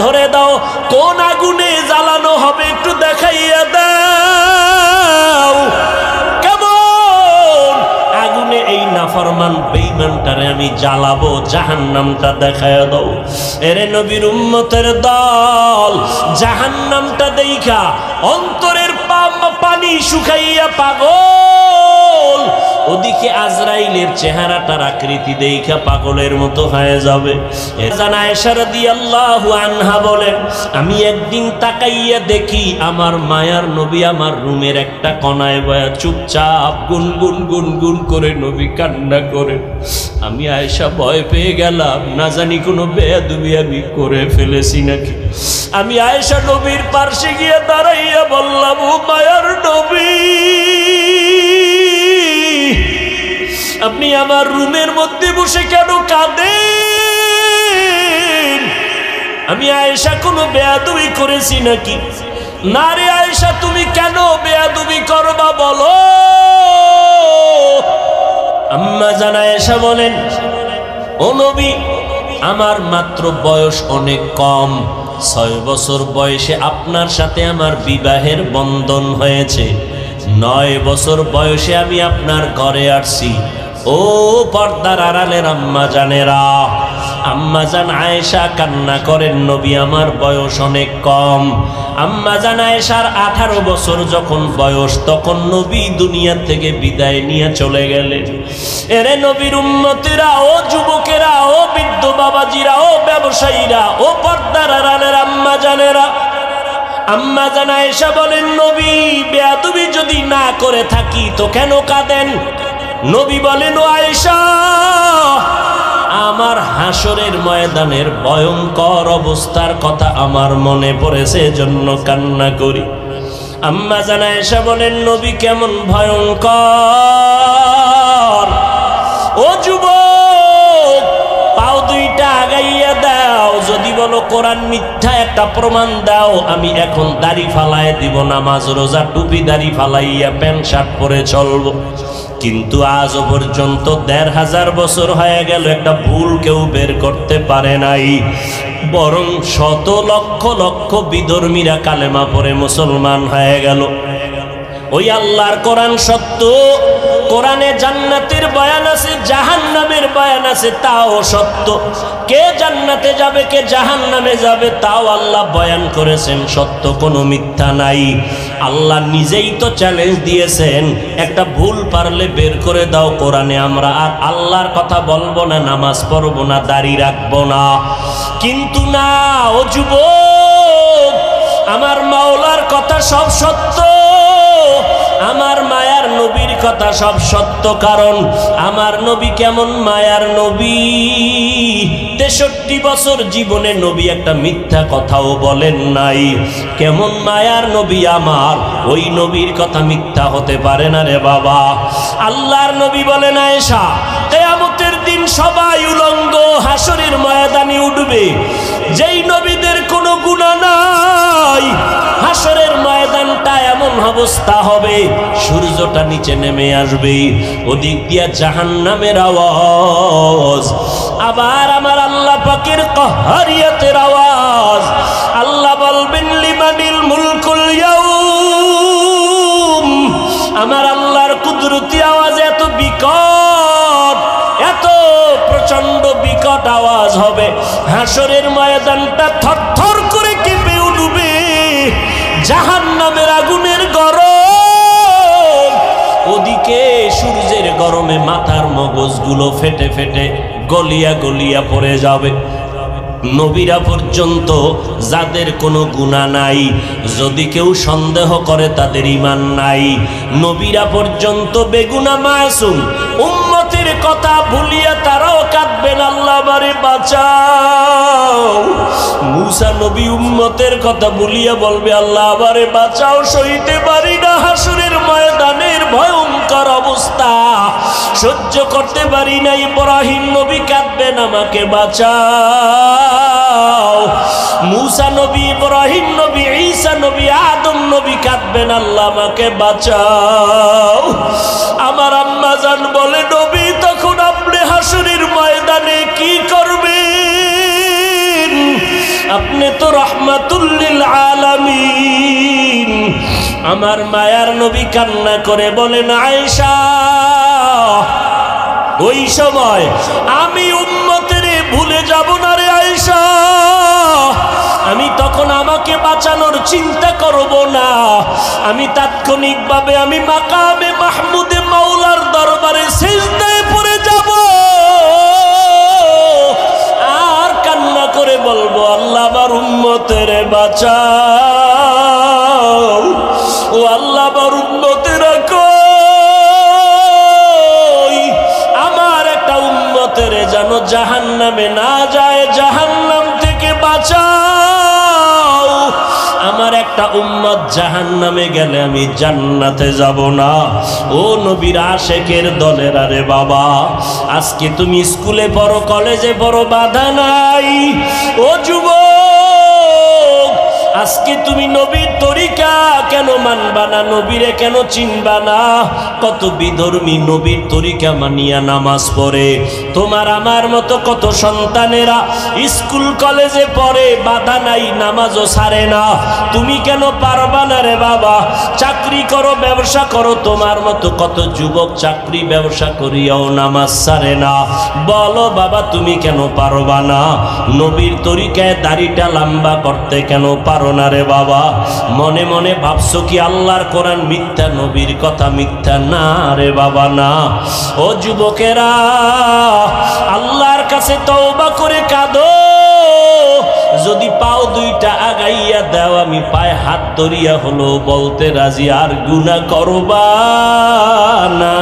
ধরে দাও, কোন আগুনে জ্বালানো হবে একটু দেখাইয়া দাও। কেমন আগুনে এই নাফরমান বেঈমানটারে আমি জ্বালাবো, জাহান্নামটা দেখাইয়া দাও। এরে নবীর উম্মতের দল, জাহান্নামটা দেইখা অন্তরের পানি শুকাইয়া পাগল, ওদিকে আজরাইলের চেহারাটার আকৃতি দেইখা পাগলের মতো হয়ে যাবে। এজান আয়েশা রাদিয়াল্লাহু আনহা বলেন, আমি একদিন তাকাইয়া দেখি আমার মায়ার নবী আমার রুমের একটা কোণায় বয়া চুপচাপ গুনগুন গুনগুন করে নবী কান্না করে। আমি আয়েশা ভয় পেয়ে গেলাম, না জানি কোনো বেয়াদবি আমি করে ফেলেছি নাকি। আমি আয়েশা নবীর পাশে গিয়ে দাঁড়াইয়া বললাম, ও মায়ার নবী, আপনি আমার রুমের মধ্যে বসে কেন কাঁদেন? আমি আয়েশা কোনো বেয়াদবি করেছি নাকি? না রে আয়েশা, তুমি কেন বেয়াদবি করবা বলো। আম্মা জান আয়েশা বলেন, ও নবী, আমার মাত্র বয়স অনেক কম, 6 বছর বয়সে আপনার সাথে আমার বিবাহের বন্ধন হয়েছে। 9 বছর বয়সে আমি আপনার ঘরে আসছি। ও পর্দার আড়ালের আম্মা জানেরা, আম্মা জান আয়েশা কান্না করেন, নবী আমার বয়স অনেক কম। আম্মা জান আয়েশার 18 বছর যখন বয়স, তখন নবী দুনিয়া থেকে বিদায় নিয়ে চলে গেলেন। এরে নবীর উম্মতেরা, ও যুবকেরা, ও বৃদ্ধ বাবাজিরা, ও ব্যবসায়ীরা, ও পর্দার আড়ালের আম্মা জানেরা, আম্মা জান আয়েশা বলেন, নবী বেয়াদবি যদি না করে থাকি তো কেন কাঁদেন? নবী বলেন, ও আয়েশা, আমার হাসরের ময়দানের ভয়ঙ্কর অবস্থার কথা আমার মনে পড়েছে, এজন্য কান্না করি। আম্মা জান আয়েশা বলেন, নবী কেমন ভয়ঙ্কর? ও যুবক, পাও দুইটা আগাইয়া দাও, যদি বলো কোরআন মিথ্যা একটা প্রমাণ দাও, আমি এখন দাড়ি ফালায় দিব, নামাজ রোজা টুপি দাড়ি ফালাইয়া প্যান্ট শার্ট পরে চলবো। কিন্তু আজও পর্যন্ত 1500 বছর হয়ে গেল, একটা ভুল কেউ বের করতে পারে নাই, বরং শত লক্ষ লক্ষ বিধর্মীরা কালেমা পড়ে মুসলমান হয়ে গেল। ওই আল্লাহর কোরআন সত্য, কোরআনে জান্নাতের বয়ান আছে, জাহান্নামের বয়ান আছে, তাও সত্য। কে জান্নাতে যাবে, কে জাহান্নামে যাবে, তাও আল্লাহ বয়ান করেছেন, সত্য, কোনো মিথ্যা নাই। আল্লাহ নিজেই তো চ্যালেঞ্জ দিয়েছেন, একটা ভুল পারলে বের করে দাও কোরআনে, আমরা আর আল্লাহর কথা বলবো না, নামাজ পড়বো না, দাড়ি রাখবো না। কিন্তু না, ও যুবক, আমার মাওলার কথা সব সত্য, আমার মায়ার নবীর কথা সব সত্য। কারণ আমার নবী কেমন মায়ার নবী, 63 বছর জীবনে নবী একটা মিথ্যা কথাও বলেন নাই। কেমন মায়ার নবী আমার, ওই নবীর কথা মিথ্যা হতে পারে না রে বাবা। আল্লাহর নবী বলেন, আয়েশা, কিয়ামতের দিন সবাই উলঙ্গ হাসরের ময়দানে উঠবে, যেই নবীদের কোনো গুনাহ নাই, হাসরের ময়দানটা এমন অবস্থা হবে, সূর্যটা নিচে নেমে আসবে, ওদিক দিয়া জাহান্নামের আওয়াজ, আবার আমার আল্লাহ পাকের কাহারিয়াতের আওয়াজ। আল্লাহ বলবেন, লিমানিল মুলকুল ইয়াউম। আমার আল্লাহর কুদরতি আওয়াজ এত বিকট, এত প্রচন্ড বিকট আওয়াজ হবে, হাসরের ময়দানটা থরথর করে কেঁপে উঠবে, জাহান্নামের আগুনের গরম, ওদিকে সূর্যের গরমে মাথার মগজগুলো ফেটে ফেটে গলিয়া গলিয়া পড়ে যাবে। নবীরা পর্যন্ত যাদের কোনো গুনাহ নাই, যদি কেউ সন্দেহ করে তাদের ঈমান নাই, নবীরা পর্যন্ত বেগুনাহ মাসুম, উম্মতের কথা ভুলিয়া তারাও কাঁদবেন, আল্লাহ আমারে বাঁচাও। মুসা নবী উম্মতের কথা ভুলিয়া বলবে, আল্লাহ আমারে বাঁচাও, সইতে পারি না হাসরের ময়দানের ভয়ঙ্কর অবস্থা, সহ্য করতে পারি না। ইব্রাহিম নবী কাঁদবেন, আমাকে বাঁচাও। মুসা নবী, ইব্রাহিম নবী, ঈসা নবী, আদম নবী কাঁদবেন, আল্লাহ আমাকে বাঁচাও। আমার আম্মা জান বলে, নবী তখন আপনি হাসরের ময়দানে কি করবেন? আপনি তো আমার মায়ার নবী কান্না করে বলেন, আয়েশা ওই সময় আমি উম্মতের ভুলে যাব না রে আয়েশা, আমি তখন আমাকে বাঁচানোর চিন্তা করব না, আমি তাৎক্ষণিকভাবে আমি মাকামে মাহমুদে মাওলার দরবারে সিজদায় পড়ে যাব আর কান্না করে বলবো, আল্লাহ আমার উম্মতের বাঁচাও, ও আল্লাহ আমার উম্মতের কই, আমার একটা উম্মতের যেন জাহান্নামে না যায়, জাহান্নাম থেকে বাঁচাও, আমার একটা উম্মত জাহান্নামে গেলে আমি জান্নাতে যাব না। ও নবীর আশেকের দলের আরে বাবা, আজকে তুমি স্কুলে পড়ো, কলেজে পড়ো, বাধা নাই। ও যুবক, আজকে তুমি নবীর তরিকা কেন মানবা না, নবীরে কেন চিনবা না? কত বিধর্মী নবীর তরিকা মানিয়া নামাজ পড়ে, তোমার আমার মতো কত সন্তানেরা স্কুল কলেজে পড়ে, বাধা নাই, নামাজও ছাড়ে না, তুমি কেন পারবা না রে বাবা? চাকরি করো, ব্যবসা করো, তোমার মতো কত যুবক চাকরি ব্যবসা করিয়াও নামাজ ছাড়ে না, বলো বাবা তুমি কেন পারবা না? নবীর তরিকায় দাড়িটা লম্বা করতে কেন পারো না রে বাবা? মনে মনে ভাবছো কি আল্লাহর কোরআন মিথ্যা, নবীর কথা মিথ্যা? না রে বাবা না। ও যুবকেরা, আল্লাহর কাছে তওবা করে কাঁদো, যদি পাও দুইটা আগাইয়া দাও, আমি পায়ে হাত ধরিয়া হলো বলতে রাজি, আর গুনাহ করবা না।